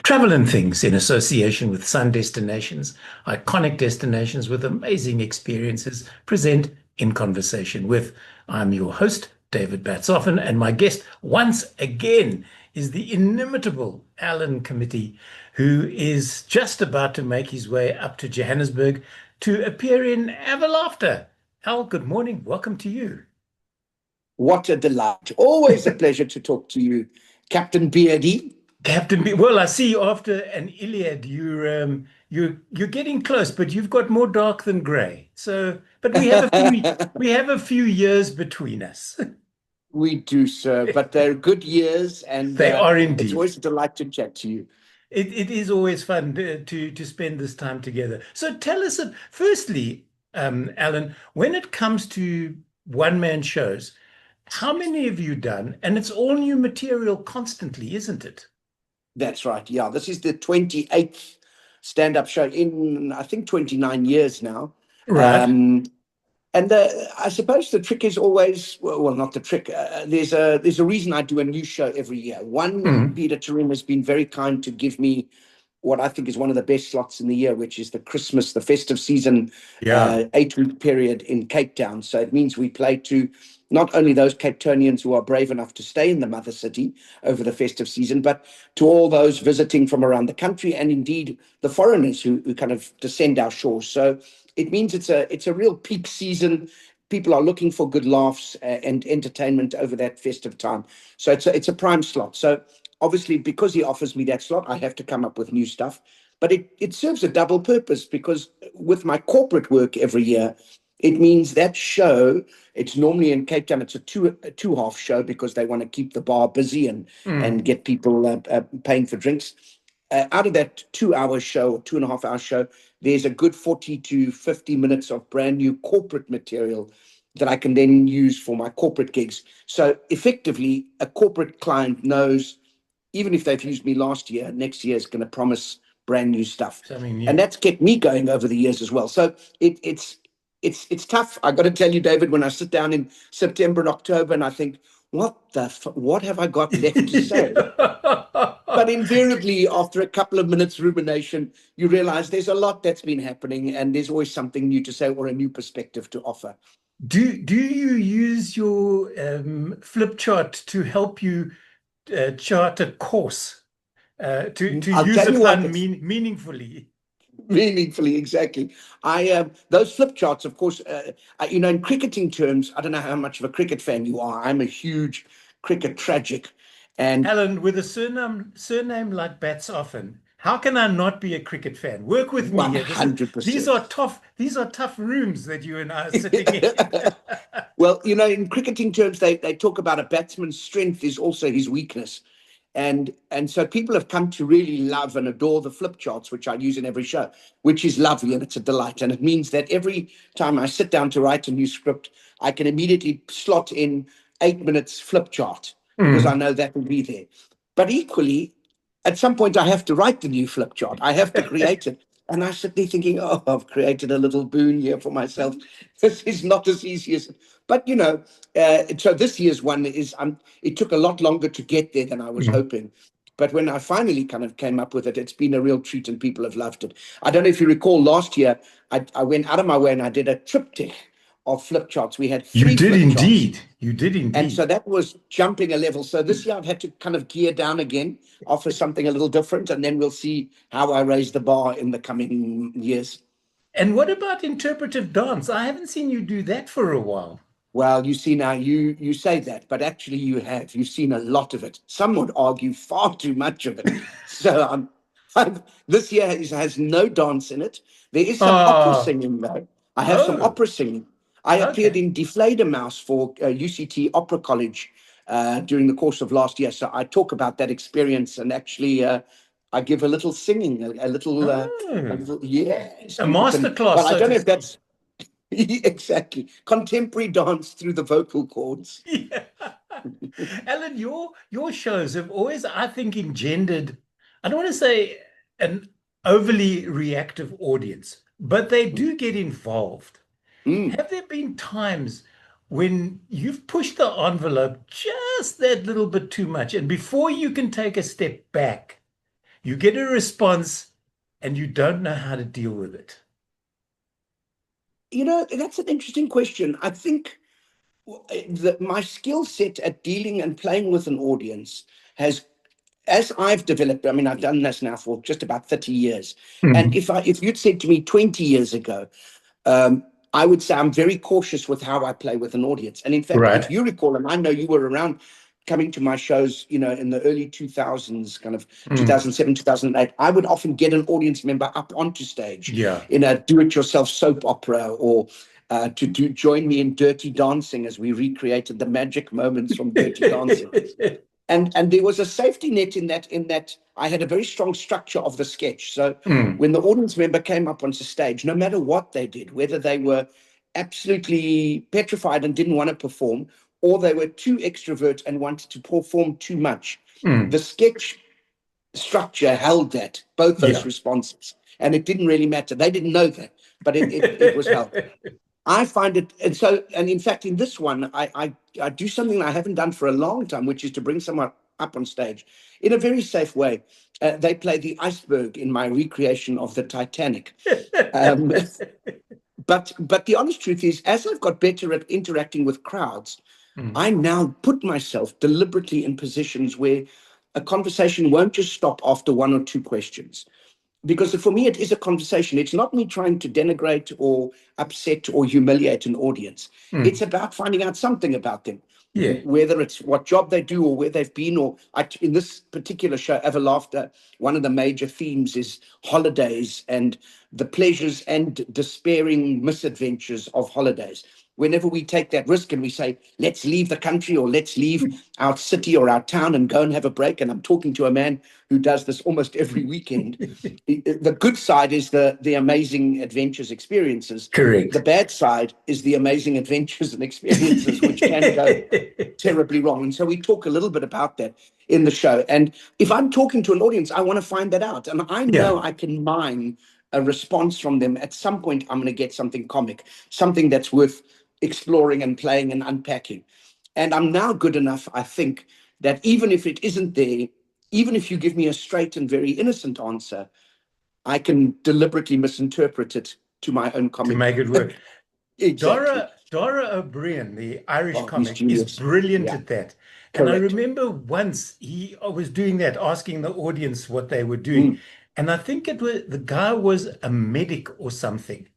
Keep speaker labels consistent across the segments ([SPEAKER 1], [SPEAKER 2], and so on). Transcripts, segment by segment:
[SPEAKER 1] Travel and Things in association with Sun Destinations, iconic destinations with amazing experiences, present In Conversation with. I'm your host, David Batsoffen, and my guest once again is the inimitable Alan Committie, who is just about to make his way up to Johannesburg to appear in Ever Laughter. Al, good morning. Welcome to you.
[SPEAKER 2] What a delight. Always a pleasure to talk to you, Captain Beardy.
[SPEAKER 1] Captain B. Well, I see you after an Iliad. You're getting close, but you've got more dark than grey. So, but we have a few years between us.
[SPEAKER 2] We do, sir, but they're good years, and
[SPEAKER 1] They are
[SPEAKER 2] it's
[SPEAKER 1] indeed.
[SPEAKER 2] always a delight to chat to you.
[SPEAKER 1] It is always fun to spend this time together. So tell us, firstly, Alan, when it comes to one-man shows, how many have you done? And it's all new material constantly, isn't it?
[SPEAKER 2] That's right. Yeah, this is the 28th stand-up show in, I think, 29 years now.
[SPEAKER 1] Right.
[SPEAKER 2] Um, And I suppose the trick is always, well, not the trick. There's a reason I do a new show every year. One,
[SPEAKER 1] Mm.
[SPEAKER 2] Peter Turin has been very kind to give me what I think is one of the best slots in the year, which is the festive season,
[SPEAKER 1] Yeah.
[SPEAKER 2] 8-week period in Cape Town. So it means we play to not only those Cape Townians who are brave enough to stay in the mother city over the festive season, but to all those visiting from around the country, and indeed the foreigners who kind of descend our shores. So it means it's a real peak season. People are looking for good laughs and entertainment over that festive time. So it's a prime slot. So obviously, because he offers me that slot, I have to come up with new stuff. But it serves a double purpose, because with my corporate work every year, it means that show, it's normally in Cape Town, it's a two half show, because they want to keep the bar busy and
[SPEAKER 1] Mm.
[SPEAKER 2] get people paying for drinks. Out of that 2 hour show, or 2.5 hour show, there's a good 40 to 50 minutes of brand new corporate material that I can then use for my corporate gigs. So effectively, a corporate client knows, even if they've used me last year, next year is going to promise brand new stuff.
[SPEAKER 1] Something
[SPEAKER 2] And
[SPEAKER 1] new.
[SPEAKER 2] that's kept me going over the years as well. So it's tough. I got to tell you, David, when I sit down in September and October and I think, what have I got left to say? But invariably, after a couple of minutes rumination, you realize there's a lot that's been happening, and there's always something new to say or a new perspective to offer.
[SPEAKER 1] Do you use your flip chart to help you chart a course to
[SPEAKER 2] I'll
[SPEAKER 1] use
[SPEAKER 2] tell
[SPEAKER 1] a
[SPEAKER 2] you what,
[SPEAKER 1] pun
[SPEAKER 2] it's
[SPEAKER 1] meaningfully?
[SPEAKER 2] meaningfully, exactly. I Those flip charts, of course, in cricketing terms, I don't know how much of a cricket fan you are. I'm a huge cricket tragic, and
[SPEAKER 1] Alan, with a surname like Bats often, how can I not be a cricket fan? Work with me here. These
[SPEAKER 2] 100%.
[SPEAKER 1] are tough rooms that you and I are sitting in.
[SPEAKER 2] Well, in cricketing terms, they talk about a batsman's strength is also his weakness. And so people have come to really love and adore the flip charts, which I use in every show, which is lovely, and it's a delight. And it means that every time I sit down to write a new script, I can immediately slot in 8 minutes flip chart, because I
[SPEAKER 1] Mm.
[SPEAKER 2] know that will be there. But equally, at some point, I have to write the new flip chart. I have to create it. And I sit there thinking, oh, I've created a little boon here for myself. This is not as easy as, but so this year's one is, it took a lot longer to get there than I was
[SPEAKER 1] Mm.
[SPEAKER 2] hoping. But when I finally kind of came up with it, it's been a real treat, and people have loved it. I don't know if you recall, last year, I went out of my way and I did a triptych of flip charts. We had
[SPEAKER 1] You
[SPEAKER 2] three
[SPEAKER 1] did
[SPEAKER 2] flip charts.
[SPEAKER 1] indeed. You did
[SPEAKER 2] And so
[SPEAKER 1] indeed.
[SPEAKER 2] that was jumping a level. So this year I've had to kind of gear down again, offer something a little different, and then we'll see how I raise the bar in the coming years.
[SPEAKER 1] And what about interpretive dance? I haven't seen you do that for a while.
[SPEAKER 2] Well, you see, now you say that, but actually you've seen a lot of it. Some would argue far too much of it. So this year has no dance in it. There is some opera
[SPEAKER 1] Oh,
[SPEAKER 2] singing though. I have some
[SPEAKER 1] oh,
[SPEAKER 2] opera singing. I appeared
[SPEAKER 1] okay.
[SPEAKER 2] in Deflator Mouse for UCT Opera College during the course of last year. So I talk about that experience, and actually I give a little singing, a
[SPEAKER 1] Oh,
[SPEAKER 2] little, yeah.
[SPEAKER 1] a
[SPEAKER 2] So you can,
[SPEAKER 1] masterclass,
[SPEAKER 2] well, I
[SPEAKER 1] so
[SPEAKER 2] don't
[SPEAKER 1] to
[SPEAKER 2] know if
[SPEAKER 1] speak.
[SPEAKER 2] that's exactly contemporary dance through the vocal cords.
[SPEAKER 1] Yeah. Alan, your shows have always, I think, engendered, I don't want to say an overly reactive audience, but they do get involved.
[SPEAKER 2] Mm.
[SPEAKER 1] Have there been times when you've pushed the envelope just that little bit too much, and before you can take a step back, You get a response and you don't know how to deal with it.
[SPEAKER 2] That's an interesting question. I think that my skill set at dealing and playing with an audience has, as I've developed, I mean, I've done this now for just about 30 years. And
[SPEAKER 1] Mm.
[SPEAKER 2] if you'd said to me 20 years ago, I would say I'm very cautious with how I play with an audience. And in fact, if
[SPEAKER 1] Right.
[SPEAKER 2] you recall, and I know you were around coming to my shows, in the early 2000s, kind of
[SPEAKER 1] Mm.
[SPEAKER 2] 2007, 2008, I would often get an audience member up onto stage
[SPEAKER 1] Yeah.
[SPEAKER 2] in a do-it-yourself soap opera, or to join me in Dirty Dancing as we recreated the magic moments from Dirty Dancing. And there was a safety net in that I had a very strong structure of the sketch. So
[SPEAKER 1] Mm.
[SPEAKER 2] when the audience member came up onto stage, no matter what they did, whether they were absolutely petrified and didn't want to perform, or they were too extrovert and wanted to perform too much,
[SPEAKER 1] Mm.
[SPEAKER 2] the sketch structure held that, both those
[SPEAKER 1] Yeah.
[SPEAKER 2] responses. And it didn't really matter. They didn't know that, but it was held. I find it, and in fact, in this one, I do something I haven't done for a long time, which is to bring someone up on stage in a very safe way. They play the iceberg in my recreation of the Titanic. Um, but the honest truth is, as I've got better at interacting with crowds,
[SPEAKER 1] Mm.
[SPEAKER 2] I now put myself deliberately in positions where a conversation won't just stop after one or two questions, because for me it is a conversation. It's not me trying to denigrate or upset or humiliate an audience.
[SPEAKER 1] Mm.
[SPEAKER 2] It's about finding out something about them,
[SPEAKER 1] Yeah.
[SPEAKER 2] whether it's what job they do or where they've been. Or in this particular show, Ever Laughter, one of the major themes is holidays and the pleasures and despairing misadventures of holidays. Whenever we take that risk and we say, let's leave the country, or let's leave our city or our town and go and have a break, and I'm talking to a man who does this almost every weekend, the good side is the amazing adventures, experiences. The
[SPEAKER 1] Correct.
[SPEAKER 2] bad side is the amazing adventures and experiences which can go terribly wrong. And so we talk a little bit about that in the show. And if I'm talking to an audience, I want to find that out. And I
[SPEAKER 1] Yeah.
[SPEAKER 2] know I can mine a response from them. At some point, I'm going to get something comic, something that's worth exploring and playing and unpacking. And I'm now good enough, I think, that even if it isn't there, even if you give me a straight and very innocent answer, I can deliberately misinterpret it to my own
[SPEAKER 1] To
[SPEAKER 2] comic.
[SPEAKER 1] make it work.
[SPEAKER 2] Exactly.
[SPEAKER 1] Dora O'Brien, the Irish
[SPEAKER 2] Oh, he's
[SPEAKER 1] comic, is
[SPEAKER 2] genius.
[SPEAKER 1] brilliant
[SPEAKER 2] Yeah,
[SPEAKER 1] at that. And I
[SPEAKER 2] correct.
[SPEAKER 1] remember once he was doing that, asking the audience what they were doing.
[SPEAKER 2] Mm.
[SPEAKER 1] And I think it was the guy was a medic or something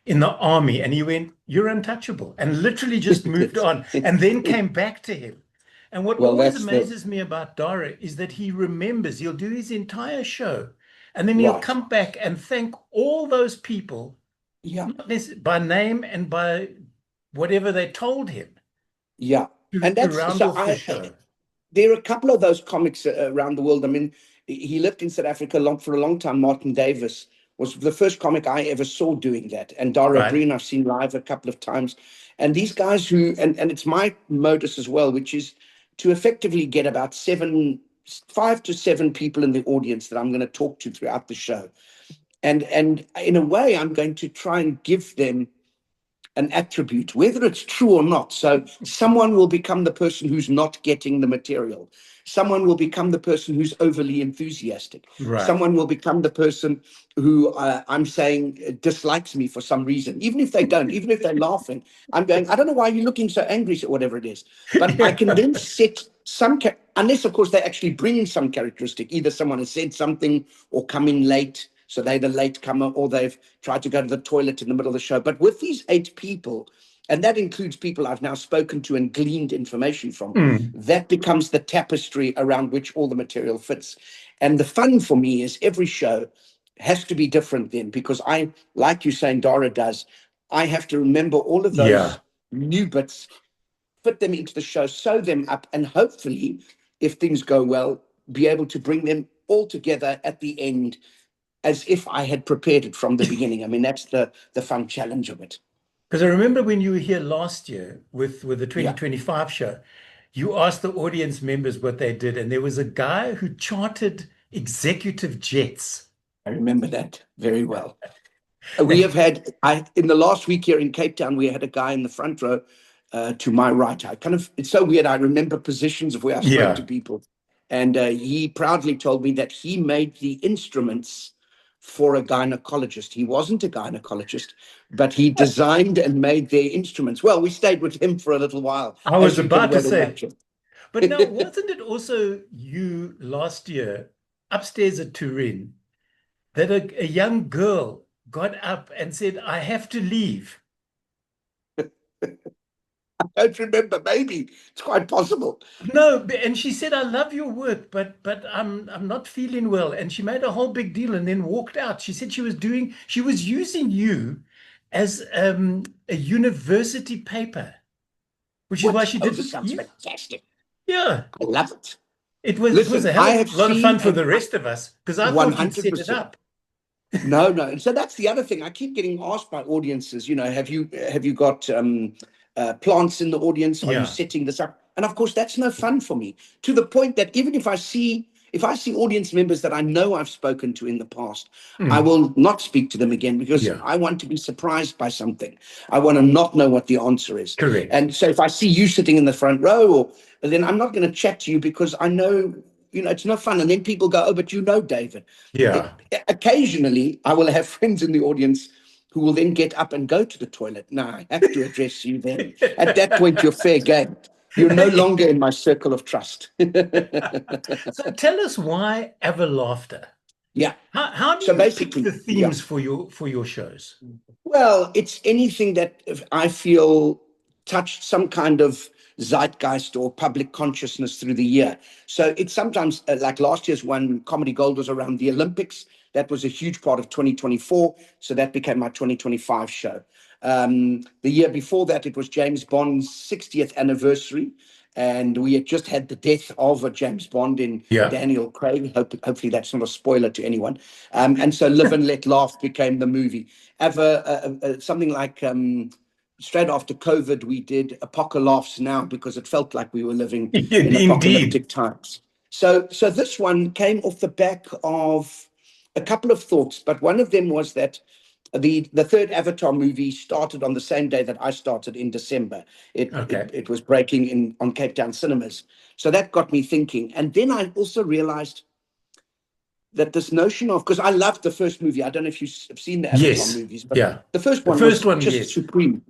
[SPEAKER 1] in the army, and he went, "You're untouchable," and literally just moved on, and then came back to him. And what
[SPEAKER 2] Well,
[SPEAKER 1] always
[SPEAKER 2] that's the
[SPEAKER 1] amazes me about Dara is that he remembers, he'll do his entire show, and then he'll
[SPEAKER 2] right.
[SPEAKER 1] come back and thank all those people,
[SPEAKER 2] Yeah,
[SPEAKER 1] not necessarily by name and by whatever they told him
[SPEAKER 2] yeah. And
[SPEAKER 1] to
[SPEAKER 2] that's
[SPEAKER 1] round
[SPEAKER 2] so
[SPEAKER 1] off the show.
[SPEAKER 2] there are a couple of those comics around the world. I mean, he lived in South Africa for a long time. Martin Davis was the first comic I ever saw doing that. And Dara
[SPEAKER 1] Right.
[SPEAKER 2] Breen, I've seen live a couple of times. And these guys and it's my modus as well, which is to effectively get about 5 to 7 people in the audience that I'm going to talk to throughout the show. And in a way, I'm going to try and give them an attribute, whether it's true or not. So someone will become the person who's not getting the material. Someone will become the person who's overly enthusiastic.
[SPEAKER 1] Right.
[SPEAKER 2] Someone will become the person who I'm saying dislikes me for some reason. Even if they don't, even if they're laughing, I'm going, I don't know why you're looking so angry, or whatever it is. But I can then set some, unless of course they actually bring some characteristic, either someone has said something or come in late, so they're the late comer, or they've tried to go to the toilet in the middle of the show. But with these 8 people, and that includes people I've now spoken to and gleaned information from,
[SPEAKER 1] Mm.
[SPEAKER 2] that becomes the tapestry around which all the material fits. And the fun for me is every show has to be different then, because I, like you saying Dara does, I have to remember all of
[SPEAKER 1] Yeah.
[SPEAKER 2] those new bits, fit them into the show, sew them up, and hopefully, if things go well, be able to bring them all together at the end as if I had prepared it from the beginning. I mean, that's the fun challenge of it.
[SPEAKER 1] Because I remember when you were here last year with the
[SPEAKER 2] Yeah,
[SPEAKER 1] 2025 show, you asked the audience members what they did, and there was a guy who chartered executive jets.
[SPEAKER 2] I remember that very well. We have had, in the last week here in Cape Town, we had a guy in the front row to my right. It's so weird. I remember positions of where I spoke to
[SPEAKER 1] Yeah.
[SPEAKER 2] people. And he proudly told me that he made the instruments for a gynecologist. He wasn't a gynecologist, but he designed and made their instruments. Well, we stayed with him for a little while,
[SPEAKER 1] I
[SPEAKER 2] as
[SPEAKER 1] was
[SPEAKER 2] you can
[SPEAKER 1] about to
[SPEAKER 2] well
[SPEAKER 1] say,
[SPEAKER 2] imagine.
[SPEAKER 1] but now, wasn't it also you last year upstairs at Turin that a young girl got up and said, I have to leave?
[SPEAKER 2] I don't remember. Maybe it's quite possible.
[SPEAKER 1] No, and she said, I love your work, but I'm not feeling well. And she made a whole big deal and then walked out. She said she was using you as a university paper, which is why
[SPEAKER 2] What?
[SPEAKER 1] she
[SPEAKER 2] Oh, this
[SPEAKER 1] didn't.
[SPEAKER 2] sounds
[SPEAKER 1] Yeah,
[SPEAKER 2] fantastic.
[SPEAKER 1] yeah.
[SPEAKER 2] I love it.
[SPEAKER 1] It was
[SPEAKER 2] Listen,
[SPEAKER 1] a hell
[SPEAKER 2] I
[SPEAKER 1] of
[SPEAKER 2] have
[SPEAKER 1] a lot of fun
[SPEAKER 2] seen
[SPEAKER 1] for
[SPEAKER 2] an
[SPEAKER 1] the rest of us because I thought you'd set it
[SPEAKER 2] 100%.
[SPEAKER 1] up.
[SPEAKER 2] No, no. And so that's the other thing. I keep getting asked by audiences, have you got plants in the audience? Are you
[SPEAKER 1] Yeah.
[SPEAKER 2] setting this up? And of course, that's no fun for me. To the point that even if I see audience members that I know I've spoken to in the past, I
[SPEAKER 1] Mm.
[SPEAKER 2] will not speak to them again because
[SPEAKER 1] Yeah.
[SPEAKER 2] I want to be surprised by something. I want to not know what the answer is.
[SPEAKER 1] Correct.
[SPEAKER 2] And so if I see you sitting in the front row, or then I'm not going to chat to you because I know, it's no fun. And then people go, oh, but David.
[SPEAKER 1] Yeah.
[SPEAKER 2] Occasionally, I will have friends in the audience who will then get up and go to the toilet. Now, I have to address you then. At that point, you're fair game. You're no longer in my circle of trust.
[SPEAKER 1] So tell us why Ever Laughter?
[SPEAKER 2] Yeah.
[SPEAKER 1] How do
[SPEAKER 2] So
[SPEAKER 1] you pick
[SPEAKER 2] basically,
[SPEAKER 1] the
[SPEAKER 2] yeah.
[SPEAKER 1] themes for your shows?
[SPEAKER 2] Well, it's anything that I feel touched some kind of zeitgeist or public consciousness through the year. So it's sometimes like last year's one, Comedy Gold was around the Olympics. That was a huge part of 2024. So that became my 2025 show. The year before that, it was James Bond's 60th anniversary. And we had just had the death of a James Bond in
[SPEAKER 1] Yeah.
[SPEAKER 2] Daniel Craig. Hopefully, that's not a spoiler to anyone. And so Live and Let Laugh became the movie. Something like straight after COVID, we did Apocalypse Now because it felt like we were living in
[SPEAKER 1] Indeed.
[SPEAKER 2] apocalyptic times. So this one came off the back of a couple of thoughts, but one of them was that the third Avatar movie started on the same day that I started in December.
[SPEAKER 1] Okay.
[SPEAKER 2] It was breaking in on Cape Town cinemas. So that got me thinking. And then I also realized that this notion of, because I loved the first movie. I don't know if you've seen the Avatar
[SPEAKER 1] Yes.
[SPEAKER 2] movies, but
[SPEAKER 1] Yeah.
[SPEAKER 2] the first
[SPEAKER 1] The
[SPEAKER 2] one
[SPEAKER 1] first
[SPEAKER 2] was
[SPEAKER 1] one,
[SPEAKER 2] just
[SPEAKER 1] yes.
[SPEAKER 2] supreme.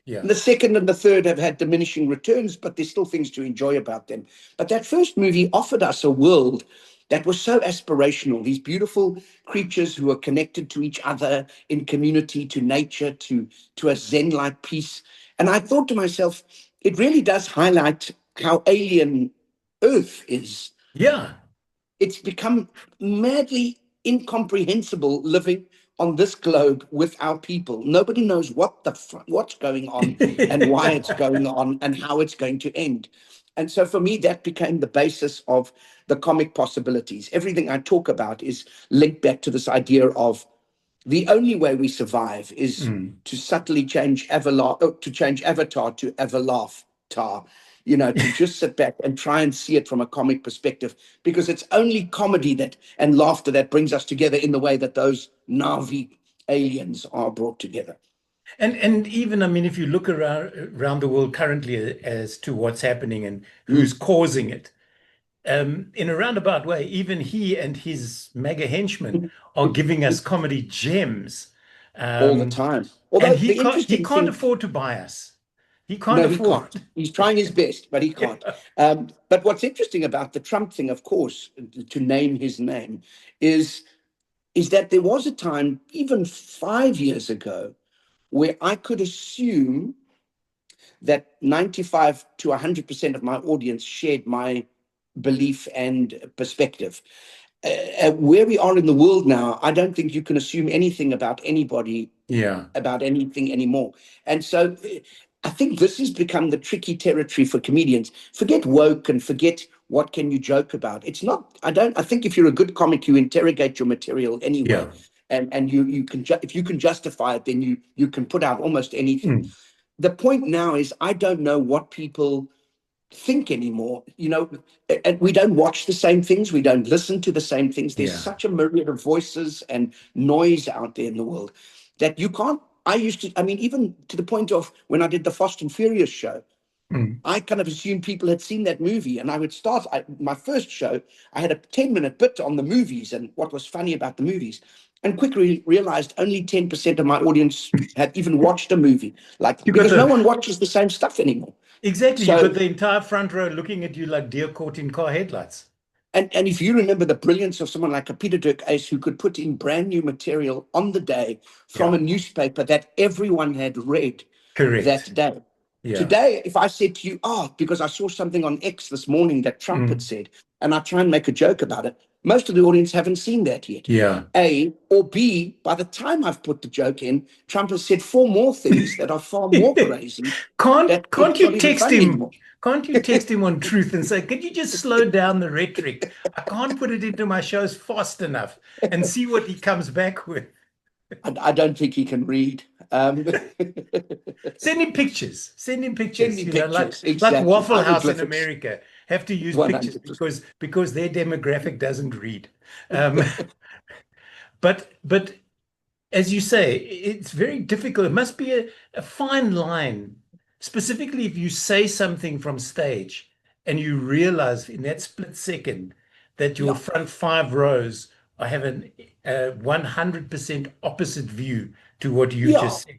[SPEAKER 1] Yeah.
[SPEAKER 2] And the second and the third have had diminishing returns, but there's still things to enjoy about them. But that first movie offered us a world that was so aspirational. These beautiful creatures who are connected to each other in community, to nature, to a Zen-like peace. And I thought to myself, it really does highlight how alien Earth is.
[SPEAKER 1] Yeah.
[SPEAKER 2] It's become madly incomprehensible living on this globe with our people. Nobody knows what's going on and why it's going on and how it's going to end. And so for me, that became the basis of the comic possibilities. Everything I talk about is linked back to this idea of the only way we survive is
[SPEAKER 1] Mm.
[SPEAKER 2] to subtly change to change avatar to everlaughter, to just sit back and try and see it from a comic perspective, because it's only comedy and laughter that brings us together in the way that those Navi aliens are brought together.
[SPEAKER 1] And even, I mean, if you look around the world currently as to what's happening and who's
[SPEAKER 2] Mm.
[SPEAKER 1] causing it, in a roundabout way, even he and his mega henchmen are giving us comedy gems.
[SPEAKER 2] All the
[SPEAKER 1] Um,
[SPEAKER 2] time.
[SPEAKER 1] and
[SPEAKER 2] Although the
[SPEAKER 1] he
[SPEAKER 2] interesting
[SPEAKER 1] can't
[SPEAKER 2] thing,
[SPEAKER 1] afford to buy us. He can't
[SPEAKER 2] no, he
[SPEAKER 1] afford.
[SPEAKER 2] can't. He's trying his best, but he can't.
[SPEAKER 1] Yeah.
[SPEAKER 2] But what's interesting about the Trump thing, of course, to name his name, is that there was a time, even 5 years ago, where I could assume that 95 to 100% of my audience shared my belief and perspective. Where we are in the world now, I don't think you can assume anything about anybody,
[SPEAKER 1] Yeah.
[SPEAKER 2] about anything anymore. And so I think this has become the tricky territory for comedians. Forget woke and forget what can you joke about. It's not, I think if you're a good comic, you interrogate your material anyway.
[SPEAKER 1] Yeah.
[SPEAKER 2] And you can, if you can justify it, then you can put out almost anything.
[SPEAKER 1] Mm.
[SPEAKER 2] The point now is I don't know what people think anymore. And we don't watch the same things. We don't listen to the same things. There's
[SPEAKER 1] Yeah.
[SPEAKER 2] such a myriad of voices and noise out there in the world that you can't. I mean, even to the point of when I did the Fast and Furious show,
[SPEAKER 1] Mm.
[SPEAKER 2] I kind of assumed people had seen that movie, and I would start my first show. I had a 10-minute bit on the movies and what was funny about the movies, and quickly realized only 10% of my audience had even watched a movie, like
[SPEAKER 1] You got
[SPEAKER 2] because no
[SPEAKER 1] the
[SPEAKER 2] one watches the same stuff anymore.
[SPEAKER 1] exactly. You got
[SPEAKER 2] So,
[SPEAKER 1] the entire front row looking at you like deer caught in car headlights.
[SPEAKER 2] and if you remember the brilliance of someone like a Peter Dirk Ace who could put in brand new material on the day from
[SPEAKER 1] Yeah,
[SPEAKER 2] a newspaper that everyone had read
[SPEAKER 1] correct.
[SPEAKER 2] that day.
[SPEAKER 1] Yeah.
[SPEAKER 2] Today, if I said to you, oh, because I saw something on X this morning that Trump had
[SPEAKER 1] Mm.
[SPEAKER 2] said, and I try and make a joke about it, most of the audience haven't seen that yet.
[SPEAKER 1] Yeah.
[SPEAKER 2] A, or B, by the time I've put the joke in, Trump has said four more things that are far more crazy
[SPEAKER 1] Can't
[SPEAKER 2] that
[SPEAKER 1] can't
[SPEAKER 2] it's not
[SPEAKER 1] you
[SPEAKER 2] even
[SPEAKER 1] text
[SPEAKER 2] funny
[SPEAKER 1] him?
[SPEAKER 2] anymore.
[SPEAKER 1] Can't you text him on Truth and say, could you just slow down the rhetoric? I can't put it into my shows fast enough and see what he comes back with.
[SPEAKER 2] I don't think he can read.
[SPEAKER 1] Send him pictures. Send him
[SPEAKER 2] Send
[SPEAKER 1] pictures,
[SPEAKER 2] me
[SPEAKER 1] you know, like
[SPEAKER 2] pictures.
[SPEAKER 1] like
[SPEAKER 2] Exactly.
[SPEAKER 1] Waffle House in
[SPEAKER 2] Hieroglyphics,
[SPEAKER 1] America have to use pictures
[SPEAKER 2] 100%.
[SPEAKER 1] because their demographic doesn't read. Um, but as you say, it's very difficult. It must be a fine line, specifically if you say something from stage and you realize in that split second that your
[SPEAKER 2] Yeah.
[SPEAKER 1] front five rows are having a 100% opposite view to what you've
[SPEAKER 2] Yeah.
[SPEAKER 1] just said.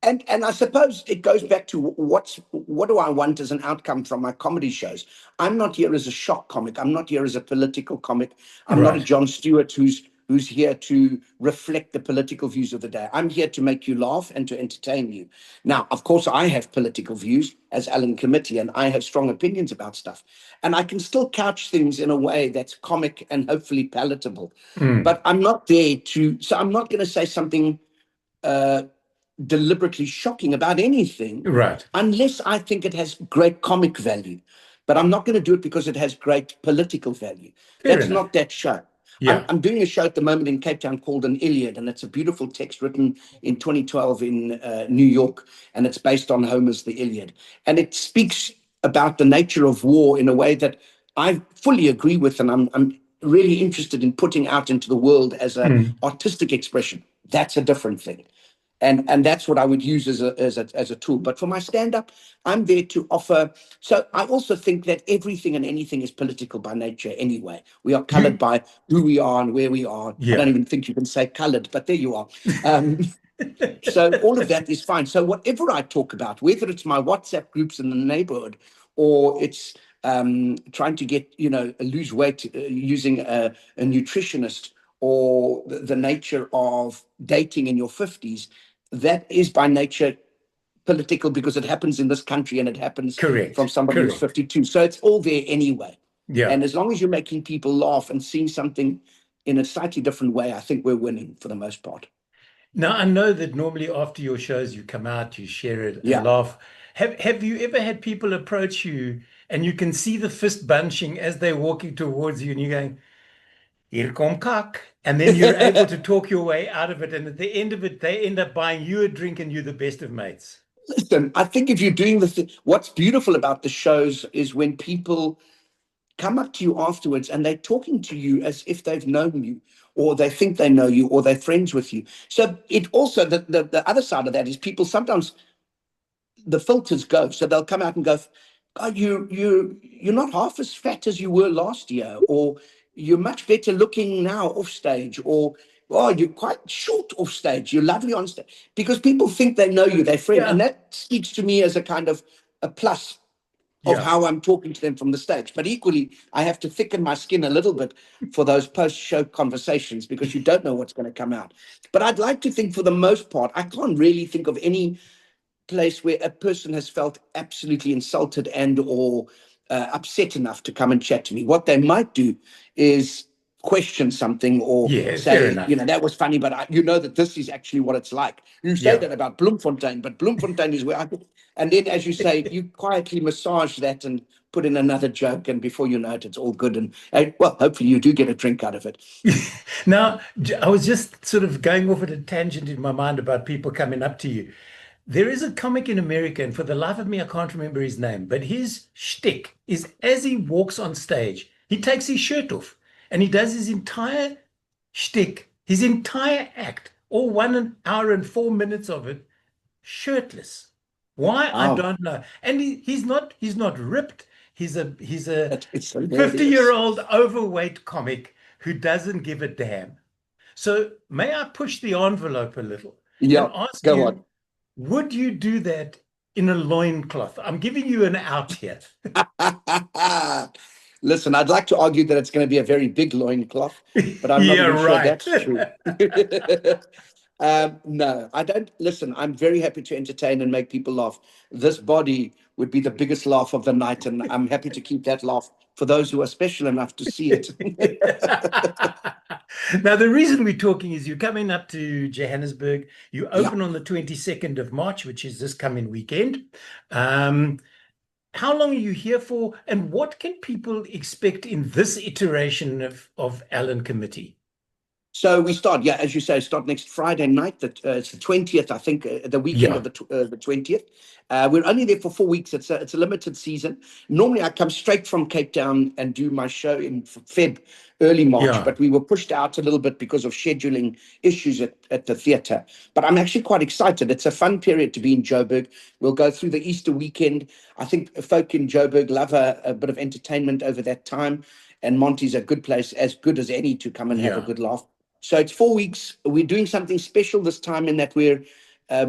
[SPEAKER 2] And I suppose it goes back to what do I want as an outcome from my comedy shows? I'm not here as a shock comic. I'm not here as a political comic. I'm not a
[SPEAKER 1] Right.
[SPEAKER 2] Jon Stewart who's here to reflect the political views of the day. I'm here to make you laugh and to entertain you. Now, of course, I have political views as Alan Committie, and I have strong opinions about stuff. And I can still couch things in a way that's comic and hopefully palatable.
[SPEAKER 1] Mm.
[SPEAKER 2] But I'm not there to, so I'm not going to say something uh, deliberately shocking about anything
[SPEAKER 1] Right.
[SPEAKER 2] unless I think it has great comic value. But I'm not going to do it because it has great political value.
[SPEAKER 1] Fair
[SPEAKER 2] That's
[SPEAKER 1] enough.
[SPEAKER 2] not that show. I'm,
[SPEAKER 1] Yeah.
[SPEAKER 2] I'm doing a show at the moment in Cape Town called An Iliad, and it's a beautiful text written in 2012 in New York, and it's based on Homer's The Iliad. And it speaks about the nature of war in a way that I fully agree with, and I'm really interested in putting out into the world as an
[SPEAKER 1] Mm.
[SPEAKER 2] artistic expression. That's a different thing, and that's what I would use as a tool. But for my stand up, I'm there to offer. So I also think that everything and anything is political by nature anyway. We are colored
[SPEAKER 1] You,
[SPEAKER 2] by who we are and where we are. I don't
[SPEAKER 1] yeah.
[SPEAKER 2] even think you can say colored, but there you are. Um, so all of that is fine. So whatever I talk about, whether it's my WhatsApp groups in the neighborhood or it's trying to get, lose weight using a nutritionist, or the nature of dating in your 50s, that is by nature political because it happens in this country and it happens from
[SPEAKER 1] Correct.
[SPEAKER 2] somebody who's
[SPEAKER 1] Correct.
[SPEAKER 2] 52. So it's all there anyway.
[SPEAKER 1] Yeah.
[SPEAKER 2] And as long as you're making people laugh and seeing something in a slightly different way, I think we're winning for the most part.
[SPEAKER 1] Now, I know that normally after your shows, you come out, you share it and
[SPEAKER 2] Yeah.
[SPEAKER 1] laugh. Have you ever had people approach you and you can see the fist bunching as they're walking towards you and you're going, Hier kom kak. And then you're able to talk your way out of it. And at the end of it, they end up buying you a drink and you're the best of mates.
[SPEAKER 2] Listen, I think if you're doing the thing, what's beautiful about the shows is when people come up to you afterwards and they're talking to you as if they've known you, or they think they know you, or they're friends with you. So it also, the other side of that is people sometimes the filters go. So they'll come out and go, "Oh, you're not half as fat as you were last year," or "You're much better looking now off stage," or "Oh, you're quite short off stage. You're lovely on stage." Because people think they know you, they're friend, and
[SPEAKER 1] Yeah.
[SPEAKER 2] that speaks to me as a kind of a plus of
[SPEAKER 1] Yeah.
[SPEAKER 2] how I'm talking to them from the stage. But equally, I have to thicken my skin a little bit for those post-show conversations because you don't know what's going to come out. But I'd like to think, for the most part, I can't really think of any place where a person has felt absolutely insulted and or upset enough to come and chat to me. What they might do is question something or
[SPEAKER 1] Yeah. Fair
[SPEAKER 2] say,
[SPEAKER 1] enough.
[SPEAKER 2] that was funny, but that this is actually what it's like. You say
[SPEAKER 1] Yeah.
[SPEAKER 2] that about Bloemfontein, but Bloemfontein is where I. And then, as you say, you quietly massage that and put in another joke, and before you know it, it's all good. And well, hopefully, you do get a drink out of it.
[SPEAKER 1] Now, I was just sort of going off at a tangent in my mind about people coming up to you. There is a comic in America, and for the life of me, I can't remember his name, but his shtick is as he walks on stage, he takes his shirt off and he does his entire shtick, his entire act, all 1 hour and 4 minutes of it, shirtless. Why? I
[SPEAKER 2] Oh,
[SPEAKER 1] don't know. And he's not ripped. He's a
[SPEAKER 2] it's
[SPEAKER 1] 50-year
[SPEAKER 2] hilarious.
[SPEAKER 1] old overweight comic who doesn't give a damn. So may I push the envelope a little and
[SPEAKER 2] Yeah,
[SPEAKER 1] ask
[SPEAKER 2] go
[SPEAKER 1] you,
[SPEAKER 2] on.
[SPEAKER 1] would you do that in a loincloth? I'm giving you an out here.
[SPEAKER 2] Listen, I'd like to argue that it's going to be a very big loincloth, but I'm not
[SPEAKER 1] Yeah,
[SPEAKER 2] even sure
[SPEAKER 1] right.
[SPEAKER 2] that's true. No, I don't. Listen, I'm very happy to entertain and make people laugh. This body would be the biggest laugh of the night, and I'm happy to keep that laugh for those who are special enough to see it.
[SPEAKER 1] Now, the reason we're talking is you're coming up to Johannesburg. You
[SPEAKER 2] Yeah.
[SPEAKER 1] open on the 22nd of March, which is this coming weekend. Um, how long are you here for? And what can people expect in this iteration of Alan Committee?
[SPEAKER 2] So we start, yeah, as you say, start next Friday night. That it's the 20th, I think, the weekend of
[SPEAKER 1] Yeah,
[SPEAKER 2] the 20th. We're only there for 4 weeks. It's a limited season. Normally, I come straight from Cape Town and do my show in Feb, early March,
[SPEAKER 1] yeah.
[SPEAKER 2] but we were pushed out a little bit because of scheduling issues at the theatre. But I'm actually quite excited. It's a fun period to be in Joburg. We'll go through the Easter weekend. I think folk in Joburg love a bit of entertainment over that time. And Monty's a good place, as good as any, to come and have a
[SPEAKER 1] Yeah.
[SPEAKER 2] good laugh. So it's 4 weeks. We're doing something special this time in that we're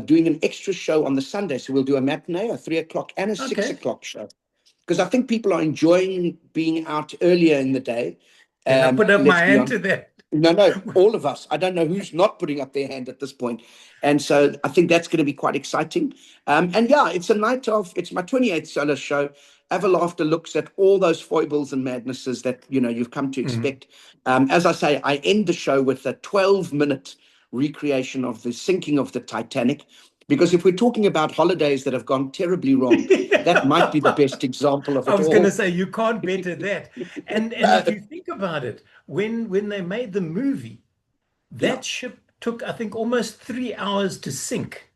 [SPEAKER 2] doing an extra show on the Sunday. So we'll do a matinee, a 3 o'clock, and a six
[SPEAKER 1] Okay.
[SPEAKER 2] o'clock show. Because I think people are enjoying being out earlier in the day.
[SPEAKER 1] Can I put up
[SPEAKER 2] Let's
[SPEAKER 1] my
[SPEAKER 2] be
[SPEAKER 1] hand
[SPEAKER 2] honest.
[SPEAKER 1] to that?
[SPEAKER 2] No, no, all of us. I don't know who's not putting up their hand at this point. And so I think that's going to be quite exciting. And yeah, it's my 28th solo show. Laughter looks at all those foibles and madnesses that, you've come to
[SPEAKER 1] Mhm.
[SPEAKER 2] expect. As I say, I end the show with a 12-minute recreation of the sinking of the Titanic. Because if we're talking about holidays that have gone terribly wrong, that might be the best example of
[SPEAKER 1] I
[SPEAKER 2] it
[SPEAKER 1] was going to
[SPEAKER 2] all.
[SPEAKER 1] say you can't better that. And if you think about it, when they made the movie,
[SPEAKER 2] Yeah,
[SPEAKER 1] that ship took, I think, almost 3 hours to sink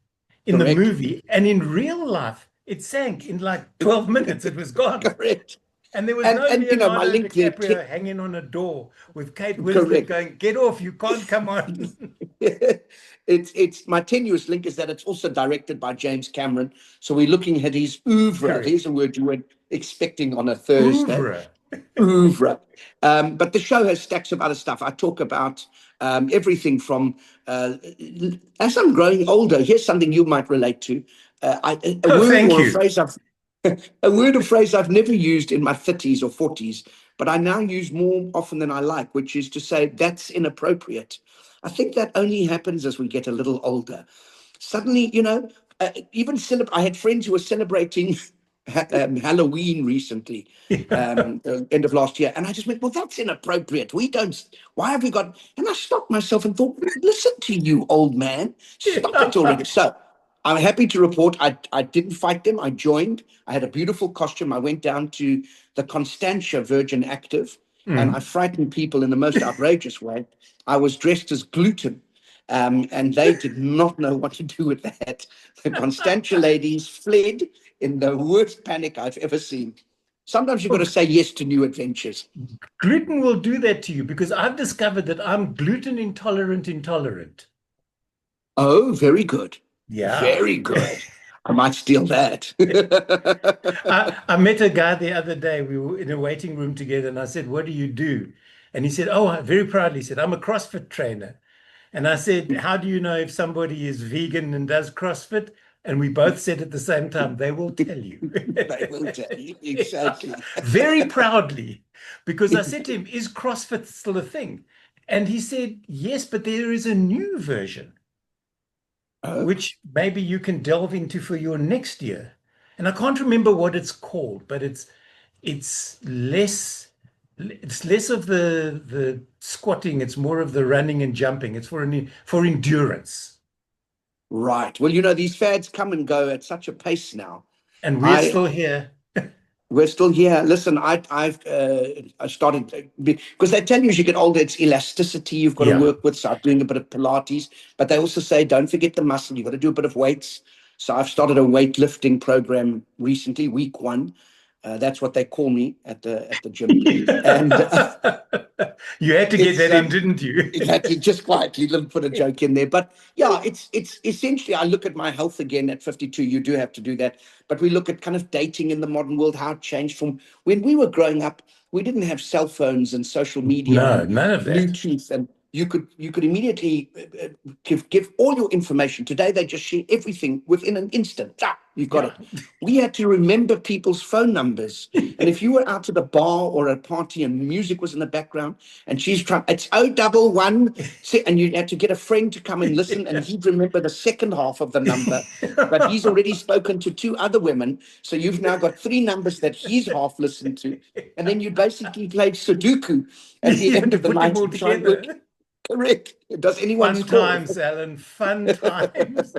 [SPEAKER 1] in the
[SPEAKER 2] correct.
[SPEAKER 1] movie. And in real life, it sank in like 12 minutes. It was gone.
[SPEAKER 2] Correct.
[SPEAKER 1] And there was
[SPEAKER 2] And
[SPEAKER 1] no
[SPEAKER 2] and my
[SPEAKER 1] Leonardo
[SPEAKER 2] link there,
[SPEAKER 1] DiCaprio hanging on a door with Kate Winslet
[SPEAKER 2] correct.
[SPEAKER 1] going, "Get off, you can't come on."
[SPEAKER 2] It's my tenuous link is that it's also directed by James Cameron. So we're looking at his oeuvre. There's
[SPEAKER 1] Correct.
[SPEAKER 2] a word you weren't expecting on a Thursday.
[SPEAKER 1] Oeuvre.
[SPEAKER 2] Oeuvre. But the show has stacks of other stuff. I talk about everything from as I'm growing older. Here's something you might relate to. A
[SPEAKER 1] Oh,
[SPEAKER 2] word
[SPEAKER 1] thank
[SPEAKER 2] or a
[SPEAKER 1] you.
[SPEAKER 2] phrase a word or phrase I've never used in my 30s or 40s, but I now use more often than I like, which is to say that's inappropriate. I think that only happens as we get a little older. Suddenly, I had friends who were celebrating Halloween recently, end of last year, and I just went, "Well, that's inappropriate. We don't. Why have we got?" And I stopped myself and thought, "Listen to you, old man. Stop it already." So I'm happy to report I didn't fight them. I joined. I had a beautiful costume. I went down to the Constantia Virgin Active and I
[SPEAKER 1] Mm.
[SPEAKER 2] frightened people in the most outrageous way. I was dressed as gluten. And they did not know what to do with that. The Constantia ladies fled in the worst panic I've ever seen. Sometimes you've got to say yes to new adventures.
[SPEAKER 1] Gluten will do that to you because I've discovered that I'm gluten intolerant.
[SPEAKER 2] Oh, very good.
[SPEAKER 1] Yeah.
[SPEAKER 2] Very good. I might steal that.
[SPEAKER 1] I met a guy the other day. We were in a waiting room together, and I said, "What do you do?" And he said, "Oh," very proudly said, "I'm a CrossFit trainer." And I said, "How do you know if somebody is vegan and does CrossFit?" And we both said at the same time, "They will tell you."
[SPEAKER 2] They will tell you exactly.
[SPEAKER 1] Very proudly, because I said to him, "Is CrossFit still a thing?" And he said, "Yes, but there is a new version,
[SPEAKER 2] Oh,
[SPEAKER 1] which maybe you can delve into for your next year." And I can't remember what it's called, but it's less of the squatting, it's more of the running and jumping. It's for endurance.
[SPEAKER 2] right. Well, these fads come and go at such a pace now.
[SPEAKER 1] And we're
[SPEAKER 2] I
[SPEAKER 1] still here.
[SPEAKER 2] We're still here. Listen, I started because they tell you as you get older, it's elasticity you've got to
[SPEAKER 1] Yeah.
[SPEAKER 2] work with. So I'm doing a bit of Pilates, but they also say don't forget the muscle. You've got to do a bit of weights. So I've started a weightlifting program recently, week one. That's what they call me at the gym. And
[SPEAKER 1] Yeah. You had to get
[SPEAKER 2] It's
[SPEAKER 1] that in, didn't you?
[SPEAKER 2] exactly, just quietly, little put a joke in there. But yeah, it's essentially, I look at my health again at 52. You do have to do that. But we look at kind of dating in the modern world, how it changed from when we were growing up. We didn't have cell phones and social media
[SPEAKER 1] No,
[SPEAKER 2] and
[SPEAKER 1] none of that.
[SPEAKER 2] Bluetooth, and you could immediately give all your information. Today they just share everything within an instant. Ah, you've got
[SPEAKER 1] Yeah.
[SPEAKER 2] it. We had to remember people's phone numbers, and if you were out at a bar or a party and music was in the background, and she's trying, it's 011, and you had to get a friend to come and listen, and he'd remember the second half of the number, but he's already spoken to two other women, so you've now got three numbers that he's half listened to, and then you basically played Sudoku at the
[SPEAKER 1] You had
[SPEAKER 2] end
[SPEAKER 1] to
[SPEAKER 2] of the
[SPEAKER 1] put them
[SPEAKER 2] night
[SPEAKER 1] all
[SPEAKER 2] and try and work.
[SPEAKER 1] together.
[SPEAKER 2] Correct. Does anyone
[SPEAKER 1] Fun
[SPEAKER 2] score?
[SPEAKER 1] times, Alan. Fun times.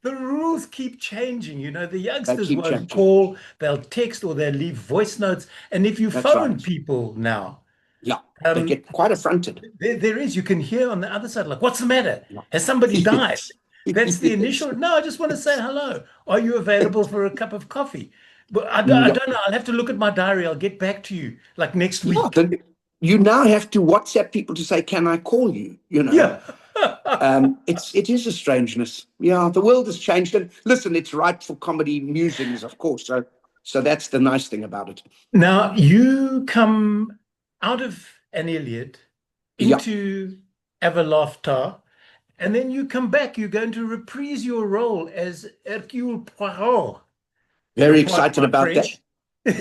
[SPEAKER 1] The rules keep changing. You know, the
[SPEAKER 2] They
[SPEAKER 1] youngsters
[SPEAKER 2] keep
[SPEAKER 1] won't
[SPEAKER 2] changing.
[SPEAKER 1] call, they'll text or they'll leave voice notes. And if you
[SPEAKER 2] That's
[SPEAKER 1] phone
[SPEAKER 2] right.
[SPEAKER 1] people now,
[SPEAKER 2] Yeah, they
[SPEAKER 1] um,
[SPEAKER 2] get quite affronted.
[SPEAKER 1] there is, you can hear on the other side, like, what's the matter?
[SPEAKER 2] Yeah.
[SPEAKER 1] Has somebody died?
[SPEAKER 2] Yes.
[SPEAKER 1] That's the
[SPEAKER 2] Yes.
[SPEAKER 1] initial. No, I just want to say hello. Are you available for a cup of coffee? But I
[SPEAKER 2] Yeah.
[SPEAKER 1] don't know. I'll have to look at my diary. I'll get back to you like next
[SPEAKER 2] Yeah.
[SPEAKER 1] week.
[SPEAKER 2] You now have to WhatsApp people to say, "Can I call you?" You know,
[SPEAKER 1] Yeah.
[SPEAKER 2] it is a strangeness. Yeah, the world has changed, and listen, it's ripe for comedy musings, of course. So that's the nice thing about it.
[SPEAKER 1] Now you come out of an Iliad
[SPEAKER 2] Yeah,
[SPEAKER 1] into Everloftar, and then you come back. You're going to reprise your role as Hercule Poirot.
[SPEAKER 2] very
[SPEAKER 1] You'll pardon
[SPEAKER 2] excited
[SPEAKER 1] my
[SPEAKER 2] about that.
[SPEAKER 1] French.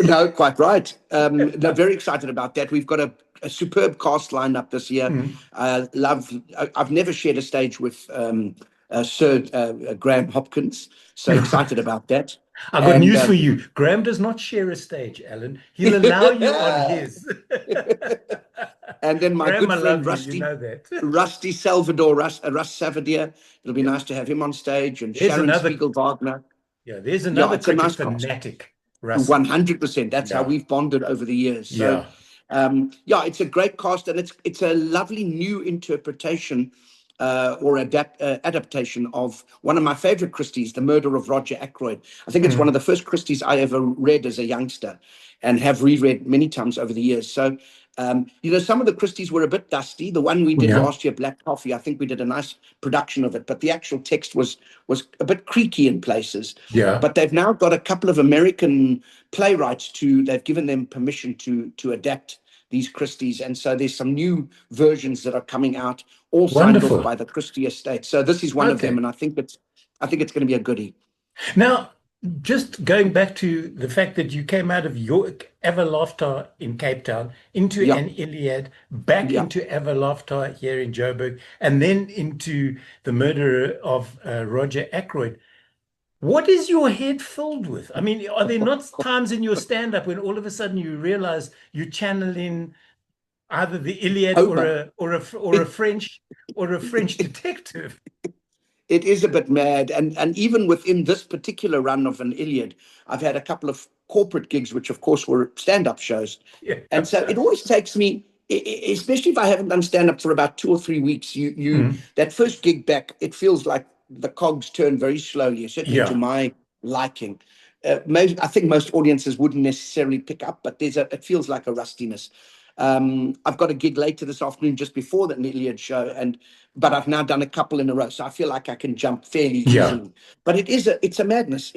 [SPEAKER 2] No, quite right. No, very excited about that. We've got a superb cast lined up this year.
[SPEAKER 1] Hmm.
[SPEAKER 2] I've never shared a stage with Sir Graham Hopkins, so excited about that.
[SPEAKER 1] I got
[SPEAKER 2] And
[SPEAKER 1] news for you. Graham does not share a stage, Alan. He'll allow you on his.
[SPEAKER 2] and then my
[SPEAKER 1] Graham,
[SPEAKER 2] good
[SPEAKER 1] I
[SPEAKER 2] friend
[SPEAKER 1] love you. You know that.
[SPEAKER 2] Rusty Salvador, Russ Savadier. It'll be nice to have him on stage, and
[SPEAKER 1] There's
[SPEAKER 2] Sharon
[SPEAKER 1] another,
[SPEAKER 2] Spiegel Wagner.
[SPEAKER 1] yeah, there's
[SPEAKER 2] Yeah,
[SPEAKER 1] another
[SPEAKER 2] it's a
[SPEAKER 1] cricket
[SPEAKER 2] nice cast.
[SPEAKER 1] fanatic, Rusty.
[SPEAKER 2] 100%. That's how
[SPEAKER 1] Yeah,
[SPEAKER 2] we've bonded over the years. So,
[SPEAKER 1] yeah.
[SPEAKER 2] yeah, it's a great cast, and it's a lovely new interpretation or adaptation of one of my favorite Christies, The Murder of Roger Ackroyd. I think it's one of
[SPEAKER 1] Mm.
[SPEAKER 2] the first Christies I ever read as a youngster, and have reread many times over the years. So, some of the Christies were a bit dusty. The one we did
[SPEAKER 1] Yeah,
[SPEAKER 2] last year, Black Coffee, I think we did a nice production of it, but the actual text was a bit creaky in places.
[SPEAKER 1] yeah.
[SPEAKER 2] But they've now got a couple of American playwrights they've given them permission to adapt these Christies. And so there's some new versions that are coming out, all signed off
[SPEAKER 1] Wonderful.
[SPEAKER 2] by the Christie estate. So this is one of them,
[SPEAKER 1] Okay.
[SPEAKER 2] and I think it's going to be a goodie.
[SPEAKER 1] Now, just going back to the fact that you came out of your Everloftar in Cape Town into
[SPEAKER 2] Yeah,
[SPEAKER 1] an Iliad, back
[SPEAKER 2] yeah.
[SPEAKER 1] into Everloftar here in Joburg, and then into the murder of Roger Ackroyd. What is your head filled with? I mean, are there not times in your stand-up when all of a sudden you realize you channel in either the Iliad or
[SPEAKER 2] Homer.
[SPEAKER 1] a French detective?
[SPEAKER 2] It is a bit mad, and even within this particular run of an Iliad, I've had a couple of corporate gigs, which of course were stand-up shows,
[SPEAKER 1] Yeah.
[SPEAKER 2] and so it always takes me, especially if I haven't done stand-up for about 2 or 3 weeks. You
[SPEAKER 1] Mm.
[SPEAKER 2] that first gig back, it feels like the cogs turn very slowly, certainly to
[SPEAKER 1] Yeah.
[SPEAKER 2] my liking. I think most audiences wouldn't necessarily pick up, but it feels like a rustiness. I've got a gig later this afternoon just before the Iliad show, but I've now done a couple in a row, so I feel like I can jump fairly
[SPEAKER 1] Yeah.
[SPEAKER 2] easily. But it's a madness.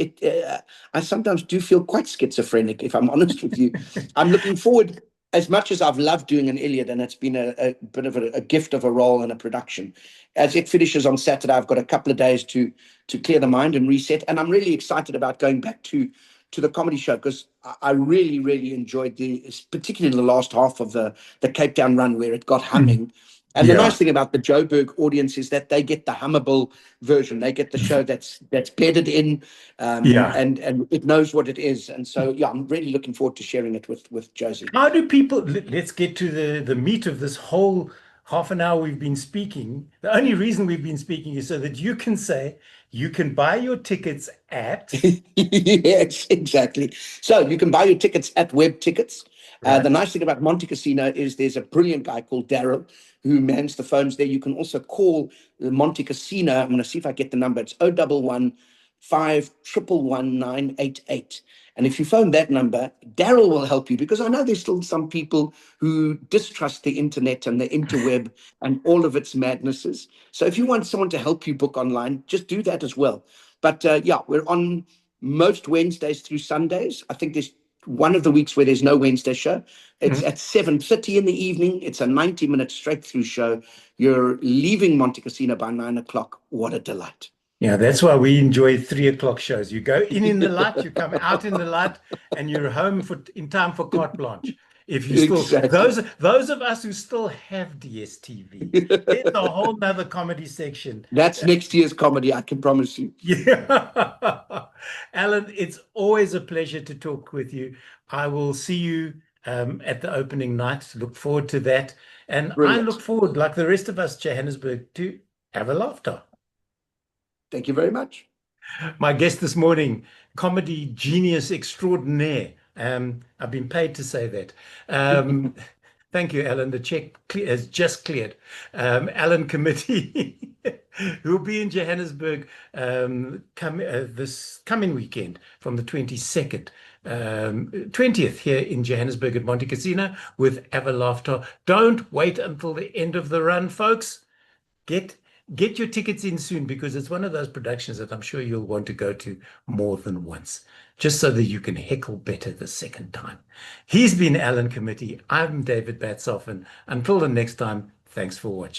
[SPEAKER 2] I sometimes do feel quite schizophrenic, if I'm honest with you. I'm looking forward, as much as I've loved doing an Iliad, and it's been a bit of a gift of a role and a production. As it finishes on Saturday, I've got a couple of days to clear the mind and reset, and I'm really excited about going back to the comedy show, because I really, really enjoyed particularly the last half of the Cape Town run, where it got
[SPEAKER 1] Mm.
[SPEAKER 2] humming. And the nice
[SPEAKER 1] Yeah.
[SPEAKER 2] thing about the Joburg audience is that they get the hummable version. They get the show that's bedded in,
[SPEAKER 1] Yeah.
[SPEAKER 2] and it knows what it is. And so, yeah, I'm really looking forward to sharing it with Jozi.
[SPEAKER 1] How do people, let's get to the meat of this whole half an hour we've been speaking. The only reason we've been speaking is so that you can say you can buy your tickets at,
[SPEAKER 2] Yes, exactly. So you can buy your tickets at Web Tickets. The
[SPEAKER 1] right?
[SPEAKER 2] nice thing about Monte Casino is there's a brilliant guy called Daryl who mans the phones there. You can also call the Monte Casino. I'm going to see if I get the number. It's 011 5111988. And if you phone that number, Daryl will help you, because I know there's still some people who distrust the internet and the interweb and all of its madnesses. So if you want someone to help you book online, just do that as well. But yeah, we're on most Wednesdays through Sundays. I think there's one of the weeks where there's no Wednesday show. It's at 7:30 in the evening. It's a 90-minute straight through show. You're leaving Monte Cassino by 9 o'clock. What a delight.
[SPEAKER 1] Yeah, that's why we enjoy 3 o'clock shows. You go in the light, you come out in the light, and you're home in time for carte blanche. If you still
[SPEAKER 2] Exactly.
[SPEAKER 1] those of us who still have DSTV, there's a whole nother comedy section.
[SPEAKER 2] That's next year's comedy, I can promise you.
[SPEAKER 1] Yeah. Alan, it's always a pleasure to talk with you. I will see you at the opening night. Look forward to that. And I
[SPEAKER 2] Brilliant.
[SPEAKER 1] look forward, like the rest of us, Johannesburg, to have a laughter.
[SPEAKER 2] Thank you very much.
[SPEAKER 1] My guest this morning, comedy genius extraordinaire. I've been paid to say that. Thank you, Alan. The check has just cleared. Alan Committie, who will be in Johannesburg this coming weekend from the 22nd, 20th here in Johannesburg at Monte Cassino with Have Laughter. Don't wait until the end of the run, folks. Get your tickets in soon, because it's one of those productions that I'm sure you'll want to go to more than once, just so that you can heckle better the second time. He's been Alan Committie. I'm David Batsoff, and until the next time, thanks for watching.